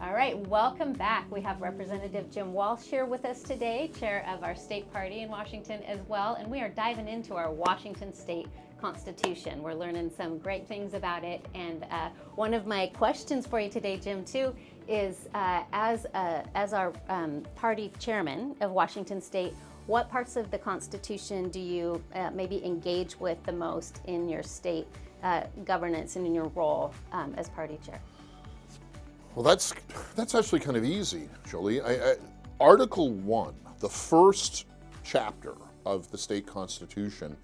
All right, welcome back. We have Representative Jim Walsh here with us today, chair of our state party in Washington as well, and we are diving into our Washington State Constitution. We're learning some great things about it, and one of my questions for you today, Jim, too, is as our party chairman of Washington State, what parts of the Constitution do you maybe engage with the most in your state governance and in your role as party chair? Well, that's actually kind of easy, Jolie. Article 1, the first chapter of the state constitution,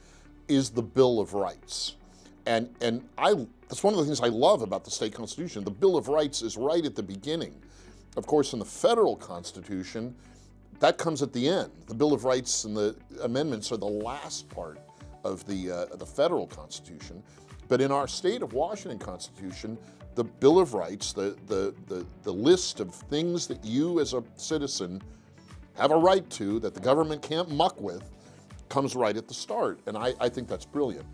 is the Bill of Rights. And that's one of the things I love about the state constitution. The Bill of Rights is right at the beginning. Of course, in the federal constitution, that comes at the end. The Bill of Rights and the amendments are the last part of the federal constitution. But in our state of Washington constitution, the Bill of Rights, the list of things that you as a citizen have a right to, that the government can't muck with, comes right at the start. And I think that's brilliant.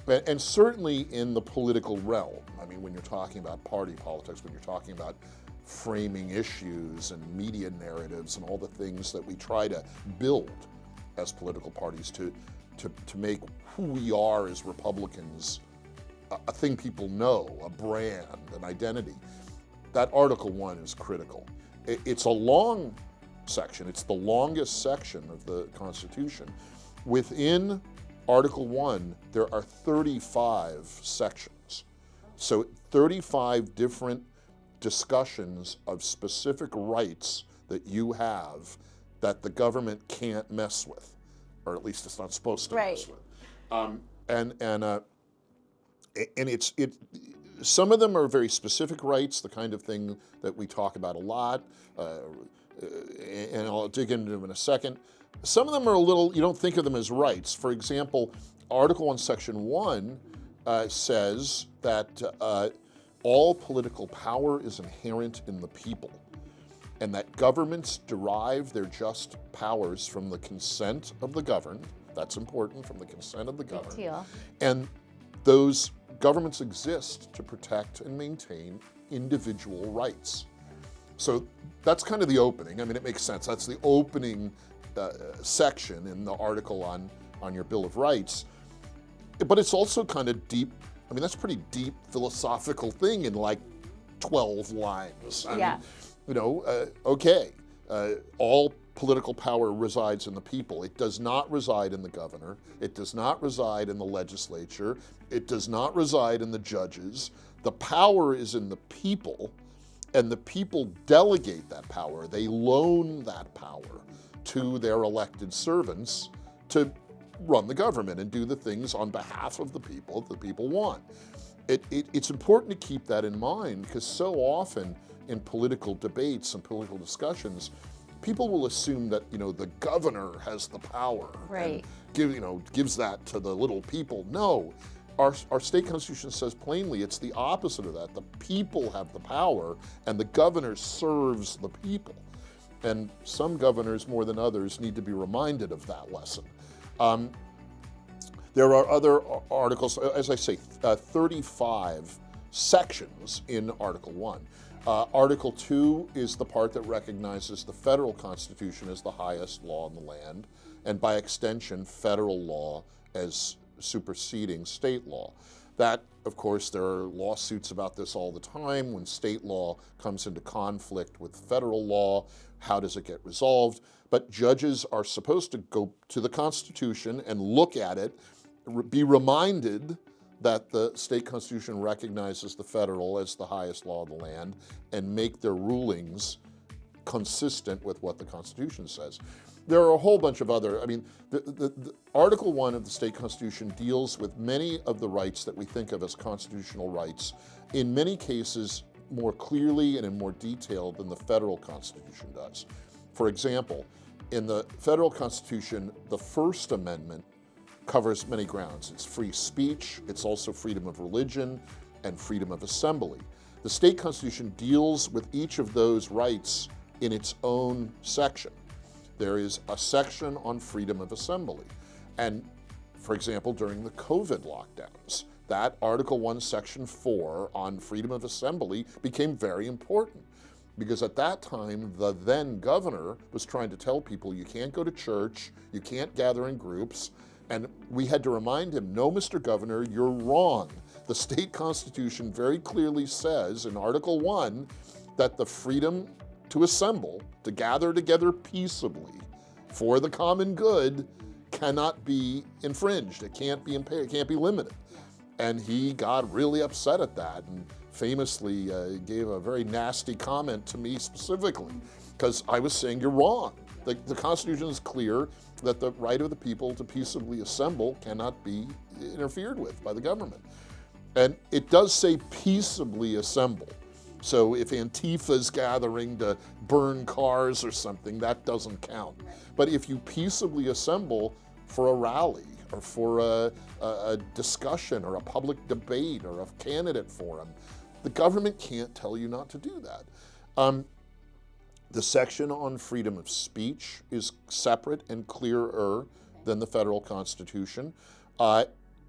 And certainly in the political realm, I mean, when you're talking about party politics, when you're talking about framing issues and media narratives and all the things that we try to build as political parties to make who we are as Republicans a thing people know, a brand, an identity, that Article 1 is critical. It's a long section. It's the longest section of the Constitution. Within Article 1, there are 35 sections. So 35 different discussions of specific rights that you have that the government can't mess with, or at least it's not supposed to mess with. Some of them are very specific rights, the kind of thing that we talk about a lot, and I'll dig into them in a second. Some of them are a little, you don't think of them as rights. For example, Article 1, Section 1 says that all political power is inherent in the people, and that governments derive their just powers from the consent of the governed. That's important, from the consent of the governed. Good deal. And those governments exist to protect and maintain individual rights. So that's kind of the opening. I mean, it makes sense. That's the opening section in the article on your Bill of Rights. But it's also kind of deep. I mean, that's a pretty deep philosophical thing in like 12 lines. I mean, you know, all political power resides in the people. It does not reside in the governor. It does not reside in the legislature. It does not reside in the judges. The power is in the people, and the people delegate that power. They loan that power to their elected servants to run the government and do the things on behalf of the people that the people want. It's important to keep that in mind, because so often in political debates and political discussions, people will assume that, you know, the governor has the power, right, and gives that to the little people. No, our state constitution says plainly it's the opposite of that. The people have the power, and the governor serves the people. And some governors more than others need to be reminded of that lesson. There are other articles, as I say, 35 sections in Article 1. Article 2 is the part that recognizes the federal constitution as the highest law in the land, and by extension, federal law as superseding state law. That, of course, there are lawsuits about this all the time. When state law comes into conflict with federal law, how does it get resolved? But judges are supposed to go to the Constitution and look at it, be reminded that the state constitution recognizes the federal as the highest law of the land, and make their rulings consistent with what the Constitution says. There are a whole bunch of other, I mean, the Article 1 of the state constitution deals with many of the rights that we think of as constitutional rights, in many cases more clearly and in more detail than the federal constitution does. For example, in the federal constitution, the First Amendment covers many grounds. It's free speech, it's also freedom of religion, and freedom of assembly. The state constitution deals with each of those rights in its own section. There is a section on freedom of assembly. And for example, during the COVID lockdowns, that Article 1, Section 4 on freedom of assembly became very important. because at that time, the then governor was trying to tell people you can't go to church, you can't gather in groups, and we had to remind him, no, Mr. Governor, you're wrong. The state constitution very clearly says in Article 1 that the freedom to assemble, to gather together peaceably for the common good cannot be infringed. It can't be impaired, it can't be limited. And he got really upset at that and famously gave a very nasty comment to me specifically, because I was saying you're wrong. The Constitution is clear that the right of the people to peaceably assemble cannot be interfered with by the government. And it does say peaceably assemble. So if Antifa's gathering to burn cars or something, that doesn't count. But if you peaceably assemble for a rally or for a discussion or a public debate or a candidate forum, the government can't tell you not to do that. The section on freedom of is separate and clearer than the federal Constitution.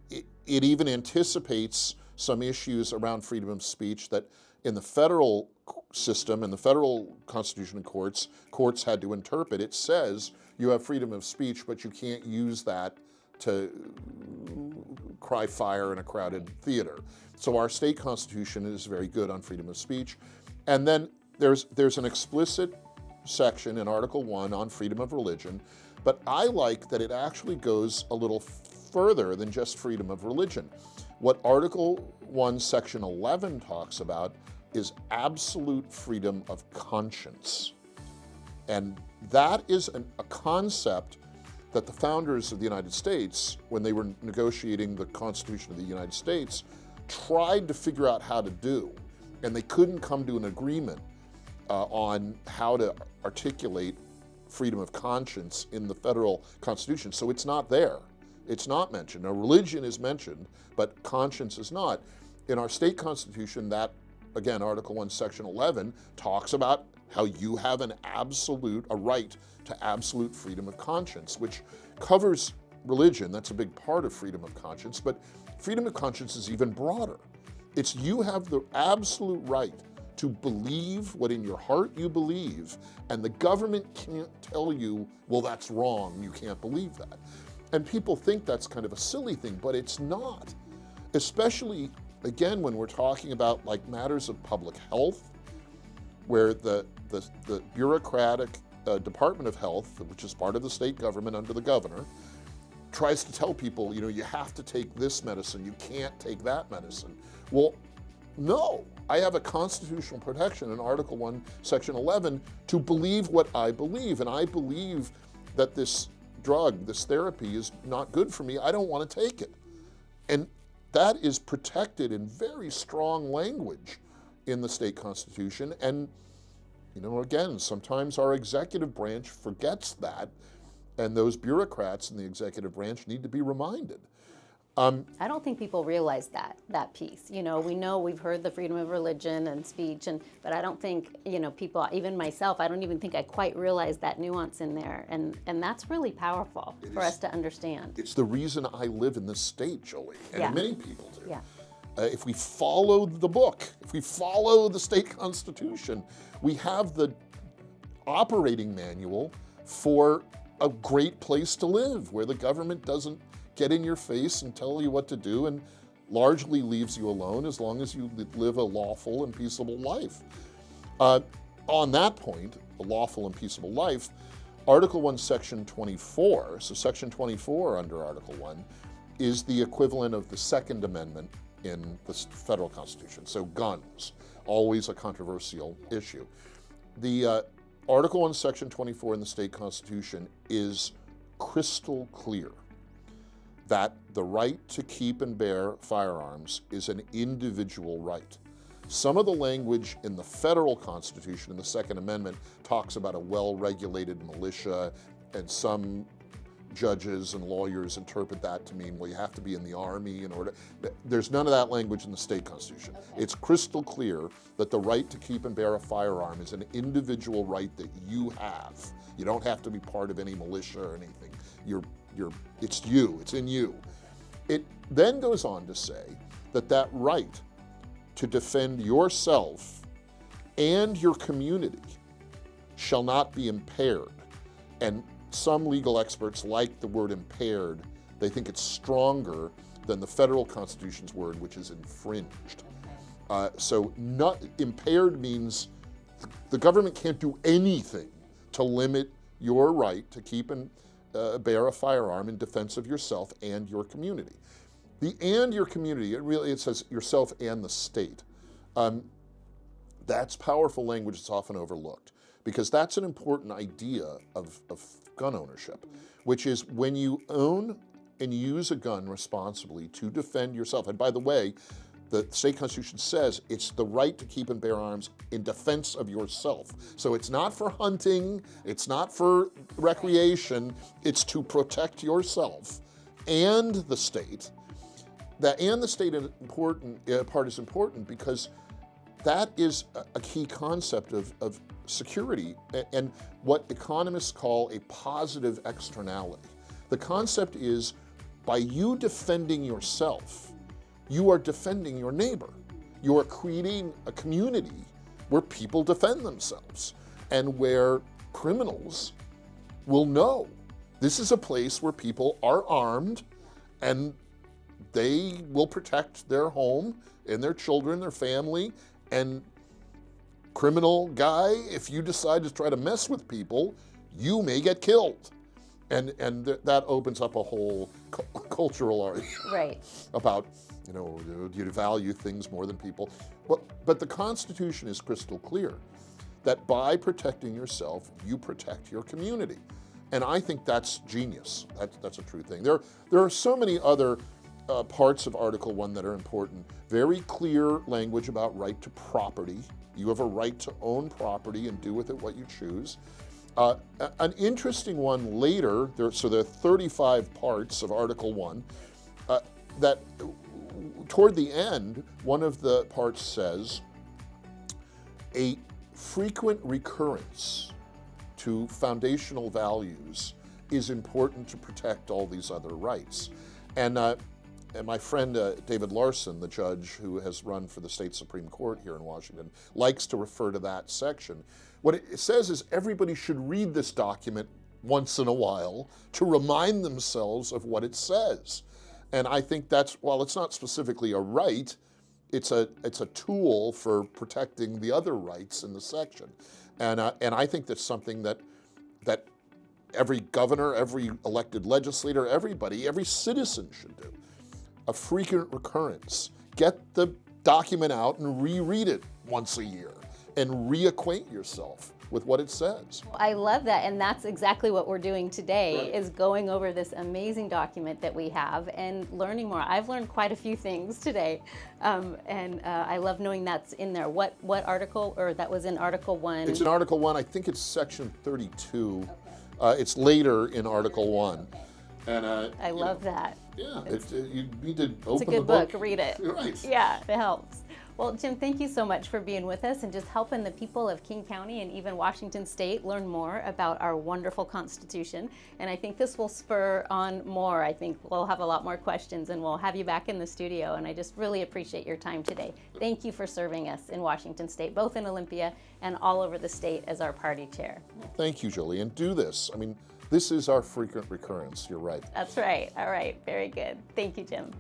It even anticipates some issues around freedom of speech that in the federal system, in the federal constitution and courts had to interpret. It says you have freedom of speech, but you can't use that to cry fire in a crowded theater. So our state constitution is very good on freedom of speech. And then there's an explicit section in Article 1 on freedom of religion, but I like that it actually goes a little further than just freedom of religion. What Article 1, Section 11 talks about is absolute freedom of conscience. And that is a concept that the founders of the United States, when they were negotiating the Constitution of the United States, tried to figure out how to do. And they couldn't come to an agreement on how to articulate freedom of conscience in the federal Constitution. So it's not there. It's not mentioned. Now, religion is mentioned, but conscience is not. In our state constitution, that, again, Article 1, Section 11, talks about how you have a right to absolute freedom of conscience, which covers religion. That's a big part of freedom of conscience, but freedom of conscience is even broader. It's you have the absolute right to believe what in your heart you believe, and the government can't tell you, well, that's wrong, you can't believe that. And people think that's kind of a silly thing, but it's not. Especially, again, when we're talking about like matters of public health, where the bureaucratic Department of Health, which is part of the state government under the governor, tries to tell people, you have to take this medicine, you can't take that medicine. Well, no, I have a constitutional protection in Article 1, Section 11 to believe what I believe, and I believe that this drug, this therapy is not good for me, I don't want to take it. And that is protected in very strong language in the state constitution. And, again, sometimes our executive branch forgets that, and those bureaucrats in the executive branch need to be reminded. I don't think people realize that piece. We've heard the freedom of religion and speech, but I don't think, people, even myself, I don't even think I quite realize that nuance in there. And that's really powerful for us to understand. It's the reason I live in this state, Jolie, and many people do. Yeah. If we follow the book, if we follow the state constitution, we have the operating manual for a great place to live, where the government doesn't get in your face and tell you what to do and largely leaves you alone as long as you live a lawful and peaceable life. On that point, a lawful and peaceable life, Article 1, Section 24, so Section 24 under Article 1, is the equivalent of the Second Amendment in the federal Constitution. So guns, always a controversial issue. The Article 1, Section 24 in the state Constitution is crystal clear that the right to keep and bear firearms is an individual right. Some of the language in the federal Constitution, in the Second Amendment, talks about a well-regulated militia, and some judges and lawyers interpret that to mean, well, you have to be in the Army in order. There's none of that language in the state Constitution. Okay. It's crystal clear that the right to keep and bear a firearm is an individual right that you have. You don't have to be part of any militia or anything. It's you, it's in you. It then goes on to say that right to defend yourself and your community shall not be impaired. And some legal experts like the word impaired. They think it's stronger than the federal Constitution's word, which is infringed. So not impaired means the government can't do anything to limit your right to keep and bear a firearm in defense of yourself and your community. The and your community, it says yourself and the state. That's powerful language that's often overlooked, because that's an important idea of gun ownership, which is when you own and use a gun responsibly to defend yourself. And by the way, the state constitution says it's the right to keep and bear arms in defense of yourself. So it's not for hunting, it's not for recreation, it's to protect yourself and the state. That and the state part is important because that is a key concept of security and what economists call a positive externality. The concept is, by you defending yourself, you are defending your neighbor. You are creating a community where people defend themselves and where criminals will know this is a place where people are armed and they will protect their home and their children, their family, and criminal guy, if you decide to try to mess with people, you may get killed. And that opens up a whole cultural argument about, do you value things more than people? But the Constitution is crystal clear that by protecting yourself, you protect your community. And I think that's genius. That's a true thing. There are so many other parts of Article 1 that are important. Very clear language about right to property. You have a right to own property and do with it what you choose. An interesting one later, there are 35 parts of Article 1, that toward the end, one of the parts says, a frequent recurrence to foundational values is important to protect all these other rights. And my friend David Larson, the judge who has run for the state Supreme Court here in Washington, likes to refer to that section. What it says is everybody should read this document once in a while to remind themselves of what it says. And I think that's, while it's not specifically a right, it's a tool for protecting the other rights in the section. And I think that's something that every governor, every elected legislator, every citizen should do. A frequent recurrence. Get the document out and reread it once a year and reacquaint yourself with what it says. I love that, and that's exactly what we're doing today, is going over this amazing document that we have and learning more. I've learned quite a few things today, and I love knowing that's in there. What article, or that was in Article 1? It's in Article 1, I think it's section 32. It's later in Article 1. And I love that. Yeah, you need to open the book. It's a good book, read it. Right. Yeah, it helps. Well, Jim, thank you so much for being with us and just helping the people of King County and even Washington State learn more about our wonderful Constitution. And I think this will spur on more. I think we'll have a lot more questions and we'll have you back in the studio. And I just really appreciate your time today. Thank you for serving us in Washington State, both in Olympia and all over the state as our party chair. Thank you, Jolie. And do this. I mean, this is our frequent recurrence. You're right. That's right. All right. Very good. Thank you, Jim.